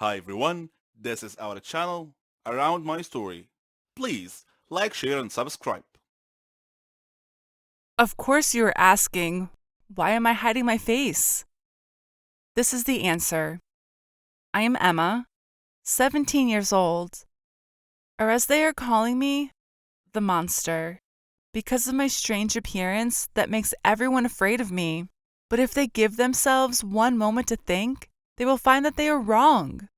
Hi everyone, this is our channel, Around My Story. Please like, share and subscribe. Of course, you are asking, why am I hiding my face? This is the answer. I am Emma, 17 years old, or as they are calling me, the monster, because of my strange appearance that makes everyone afraid of me. But if they give themselves one moment to think, they will find that they are wrong.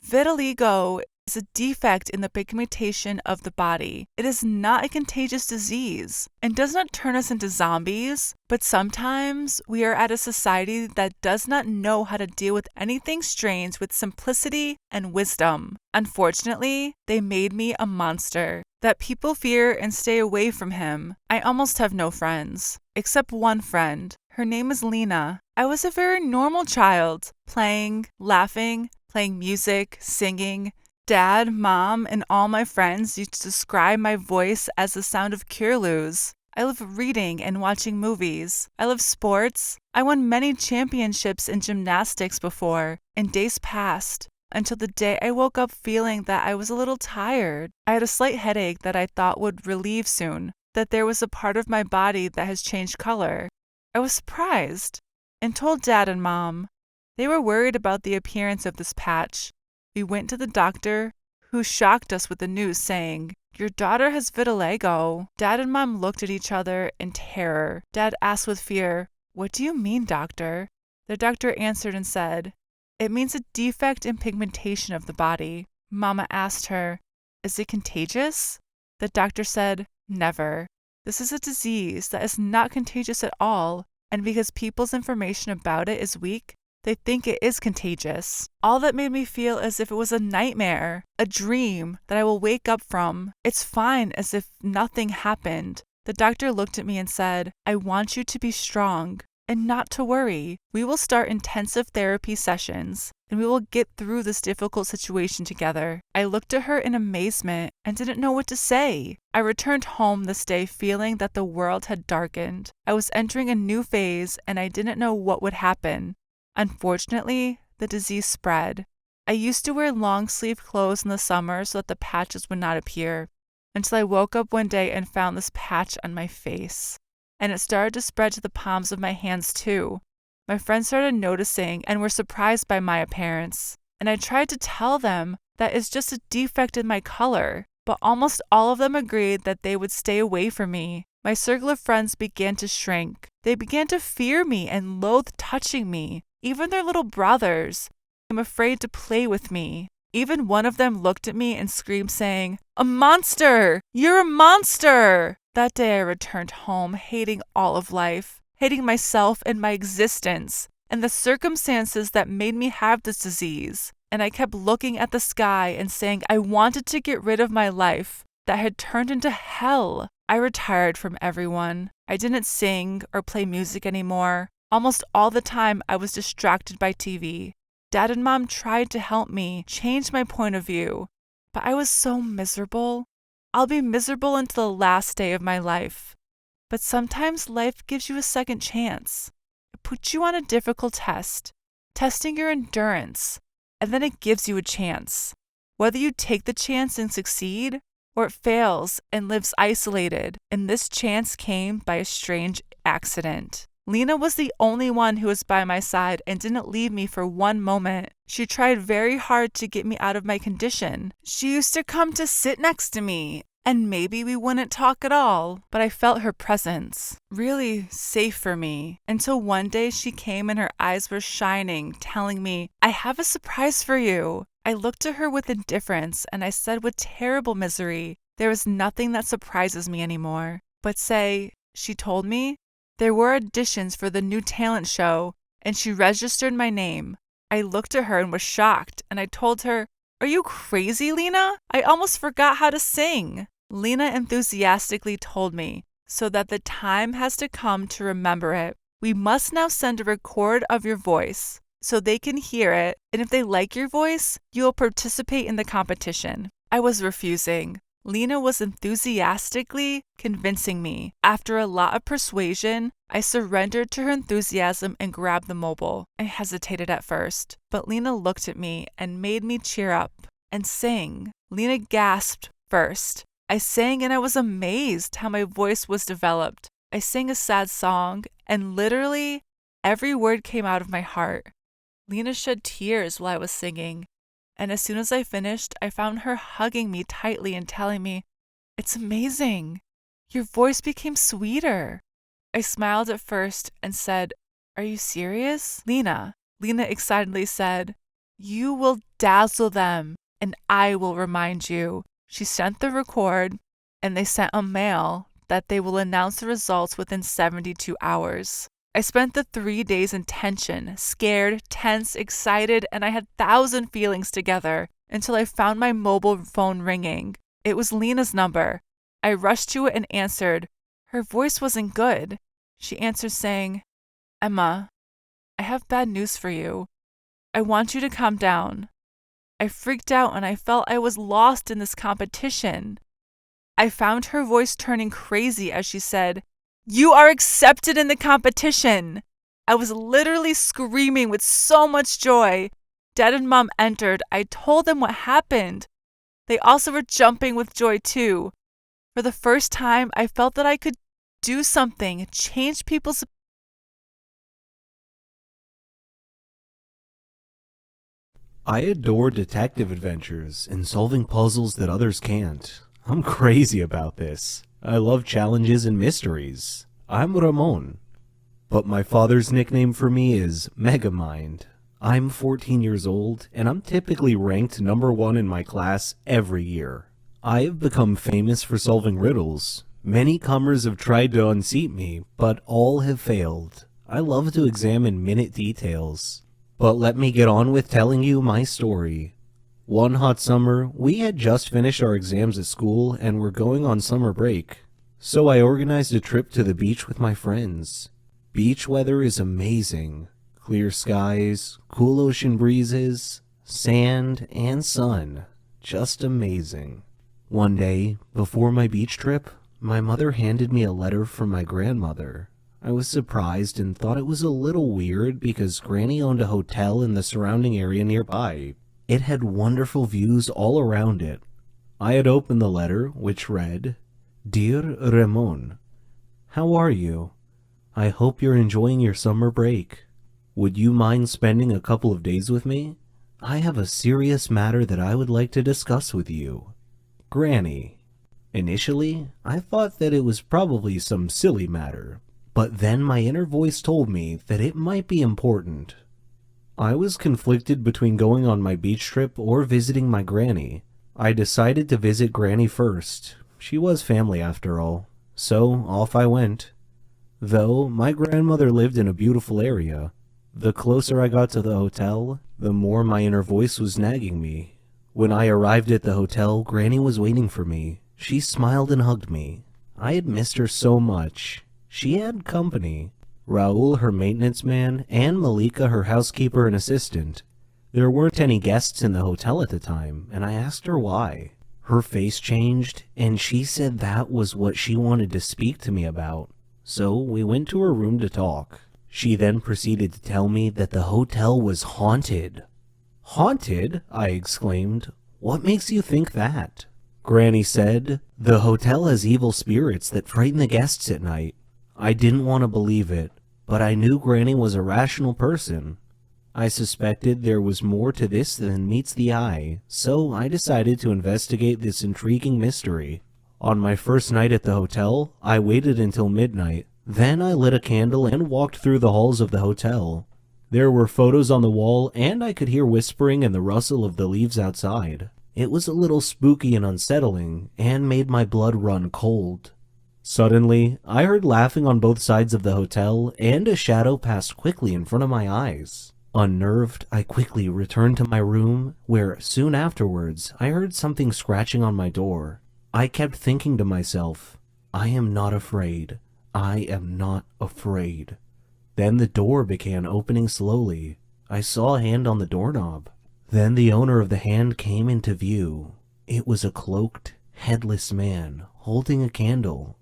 Vitiligo is a defect in the pigmentation of the body. It is not a contagious disease and does not turn us into zombies, but sometimes we are at a society that does not know how to deal with anything strange with simplicity and wisdom. Unfortunately, they made me a monster that people fear and stay away from him. I almost have no friends, except one friend. Her name is Lena. I was a very normal child, playing, laughing, playing music, singing. Dad, Mom, and all my friends used to describe my voice as the sound of curlews. I love reading and watching movies. I love sports. I won many championships in gymnastics before, in days past, until the day I woke up feeling that I was a little tired. I had a slight headache that I thought would relieve soon, that there was a part of my body that has changed color. I was surprised and told Dad and Mom. They were worried about the appearance of this patch. We went to the doctor, who shocked us with the news saying, "Your daughter has vitiligo." Dad and Mom looked at each other in terror. Dad asked with fear, "What do you mean, doctor?" The doctor answered and said, "It means a defect in pigmentation of the body." Mama asked her, "Is it contagious?" The doctor said, "Never. This is a disease that is not contagious at all, and because people's information about it is weak, they think it is contagious." All that made me feel as if it was a nightmare, a dream that I will wake up from. It's fine, as if nothing happened. The doctor looked at me and said, "I want you to be strong and not to worry. We will start intensive therapy sessions, and we will get through this difficult situation together." I looked at her in amazement and didn't know what to say. I returned home this day feeling that the world had darkened. I was entering a new phase and I didn't know what would happen. Unfortunately, the disease spread. I used to wear long-sleeve clothes in the summer so that the patches would not appear, until I woke up one day and found this patch on my face. And it started to spread to the palms of my hands too. My friends started noticing and were surprised by my appearance. And I tried to tell them that it's just a defect in my color, but almost all of them agreed that they would stay away from me. My circle of friends began to shrink. They began to fear me and loathe touching me. Even their little brothers became afraid to play with me. Even one of them looked at me and screamed, saying, "A monster! You're a monster!" That day I returned home, hating all of life, hating myself and my existence, and the circumstances that made me have this disease. And I kept looking at the sky and saying I wanted to get rid of my life that had turned into hell. I retired from everyone. I didn't sing or play music anymore. Almost all the time I was distracted by TV. Dad and Mom tried to help me change my point of view, but I was so miserable. I'll be miserable until the last day of my life. But sometimes life gives you a second chance. It puts you on a difficult test, testing your endurance, and then it gives you a chance. Whether you take the chance and succeed, or it fails and lives isolated, and this chance came by a strange accident. Lena was the only one who was by my side and didn't leave me for one moment. She tried very hard to get me out of my condition. She used to come to sit next to me, and maybe we wouldn't talk at all, but I felt her presence, really safe for me, until one day she came and her eyes were shining, telling me, "I have a surprise for you." I looked at her with indifference, and I said with terrible misery, "There is nothing that surprises me anymore." But say, she told me, there were auditions for the new talent show, and she registered my name. I looked at her and was shocked, and I told her, "Are you crazy, Lena? I almost forgot how to sing." Lena enthusiastically told me, "So that the time has to come to remember it. We must now send a record of your voice, so they can hear it, and if they like your voice, you will participate in the competition." I was refusing. Lena was enthusiastically convincing me. After a lot of persuasion, I surrendered to her enthusiasm and grabbed the mobile. I hesitated at first, but Lena looked at me and made me cheer up and sing. Lena gasped first. I sang and I was amazed how my voice was developed. I sang a sad song and literally every word came out of my heart. Lena shed tears while I was singing, and as soon as I finished, I found her hugging me tightly and telling me, "It's amazing. Your voice became sweeter." I smiled at first and said, "Are you serious, Lena?" Lena excitedly said, "You will dazzle them, and I will remind you." She sent the record, and they sent a mail that they will announce the results within 72 hours. I spent the 3 days in tension, scared, tense, excited, and I had 1,000 feelings together until I found my mobile phone ringing. It was Lena's number. I rushed to it and answered. Her voice wasn't good. She answered saying, "Emma, I have bad news for you. I want you to calm down." I freaked out and I felt I was lost in this competition. I found her voice turning crazy as she said, "You are accepted in the competition." I was literally screaming with so much joy. Dad and Mom entered. I told them what happened. They also were jumping with joy too. For the first time, I felt that I could do something, change people's. I adore detective adventures and solving puzzles that others can't. I'm crazy about this. I love challenges and mysteries. I'm Ramon. But my father's nickname for me is Megamind. I'm 14 years old, and I'm typically ranked number 1 in my class every year. I have become famous for solving riddles. Many comers have tried to unseat me, but all have failed. I love to examine minute details. But let me get on with telling you my story. One hot summer, we had just finished our exams at school and were going on summer break. So I organized a trip to the beach with my friends. Beach weather is amazing. Clear skies, cool ocean breezes, sand, and sun. Just amazing. One day, before my beach trip, my mother handed me a letter from my grandmother. I was surprised and thought it was a little weird because Granny owned a hotel in the surrounding area nearby. It had wonderful views all around it. I had opened the letter, which read, "Dear Ramon, how are you? I hope you're enjoying your summer break. Would you mind spending a couple of days with me? I have a serious matter that I would like to discuss with you. Granny." Initially, I thought that it was probably some silly matter, but then my inner voice told me that it might be important. I was conflicted between going on my beach trip or visiting my granny. I decided to visit Granny first. She was family after all, so off I went. Though my grandmother lived in a beautiful area, the closer I got to the hotel, the more my inner voice was nagging me. When I arrived at the hotel, Granny was waiting for me. She smiled and hugged me. I had missed her so much. She had company. Raul, her maintenance man, and Malika, her housekeeper and assistant. There weren't any guests in the hotel at the time, and I asked her why. Her face changed, and she said that was what she wanted to speak to me about. So we went to her room to talk. She then proceeded to tell me that the hotel was haunted. "Haunted?" I exclaimed. "What makes you think that?" Granny said, "The hotel has evil spirits that frighten the guests at night." I didn't want to believe it, but I knew Granny was a rational person. I suspected there was more to this than meets the eye, so I decided to investigate this intriguing mystery. On my first night at the hotel, I waited until midnight. Then I lit a candle and walked through the halls of the hotel. There were photos on the wall, and I could hear whispering and the rustle of the leaves outside. It was a little spooky and unsettling, and made my blood run cold. Suddenly, I heard laughing on both sides of the hotel, and a shadow passed quickly in front of my eyes. Unnerved, I quickly returned to my room, where soon afterwards I heard something scratching on my door. I kept thinking to myself, I am not afraid. I am not afraid. Then the door began opening slowly. I saw a hand on the doorknob. Then the owner of the hand came into view. It was a cloaked, headless man holding a candle.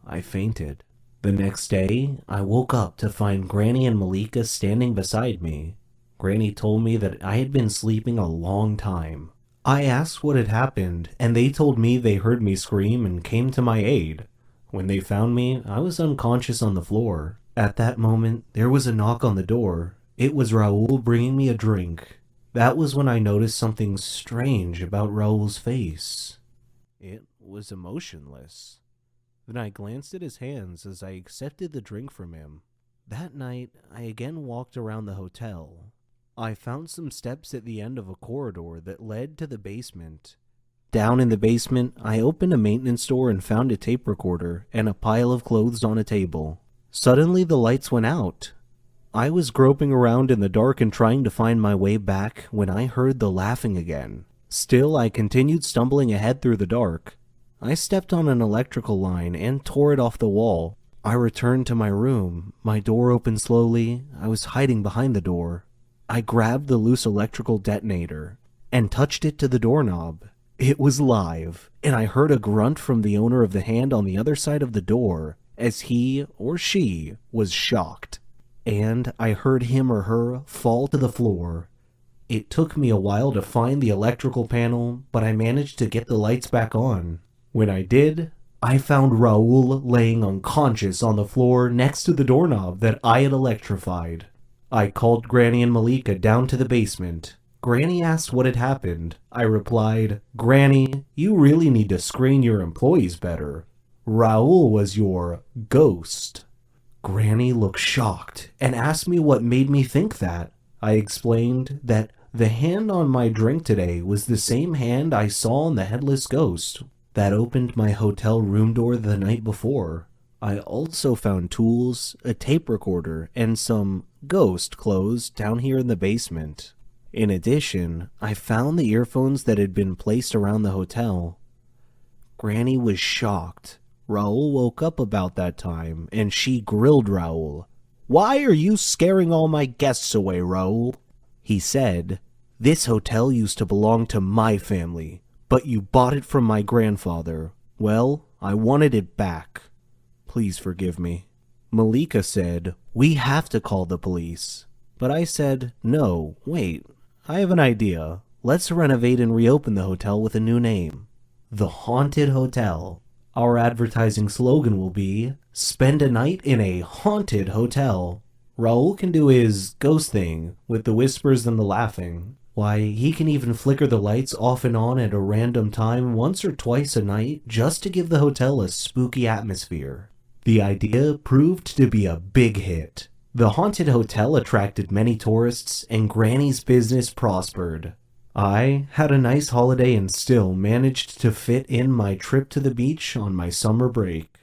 I fainted. The next day, I woke up to find Granny and Malika standing beside me. Granny told me that I had been sleeping a long time. I asked what had happened, and they told me they heard me scream and came to my aid. When they found me, I was unconscious on the floor. At that moment, there was a knock on the door. It was Raoul bringing me a drink. That was when I noticed something strange about Raoul's face. It was emotionless. Then I glanced at his hands as I accepted the drink from him. That night, I again walked around the hotel. I found some steps at the end of a corridor that led to the basement. Down in the basement, I opened a maintenance door and found a tape recorder and a pile of clothes on a table. Suddenly, the lights went out. I was groping around in the dark and trying to find my way back when I heard the laughing again. Still, I continued stumbling ahead through the dark. I stepped on an electrical line and tore it off the wall. I returned to my room. My door opened slowly. I was hiding behind the door. I grabbed the loose electrical detonator and touched it to the doorknob. It was live, and I heard a grunt from the owner of the hand on the other side of the door as he or she was shocked. And I heard him or her fall to the floor. It took me a while to find the electrical panel, but I managed to get the lights back on. When I did, I found Raoul laying unconscious on the floor next to the doorknob that I had electrified. I called Granny and Malika down to the basement. Granny asked what had happened. I replied, "Granny, you really need to screen your employees better. Raoul was your ghost." Granny looked shocked and asked me what made me think that. I explained that the hand on my drink today was the same hand I saw on the headless ghost that opened my hotel room door the night before. I also found tools, a tape recorder, and some ghost clothes down here in the basement. In addition, I found the earphones that had been placed around the hotel. Granny was shocked. Raoul woke up about that time, and she grilled Raoul. "Why are you scaring all my guests away, Raoul?" He said, "This hotel used to belong to my family, but you bought it from my grandfather. Well, I wanted it back. Please forgive me." Malika said, "We have to call the police." But I said, "No, wait, I have an idea. Let's renovate and reopen the hotel with a new name. The Haunted Hotel. Our advertising slogan will be, spend a night in a haunted hotel." Raoul can do his ghost thing with the whispers and the laughing. Why, he can even flicker the lights off and on at a random time once or twice a night just to give the hotel a spooky atmosphere. The idea proved to be a big hit. The haunted hotel attracted many tourists, and Granny's business prospered. I had a nice holiday and still managed to fit in my trip to the beach on my summer break.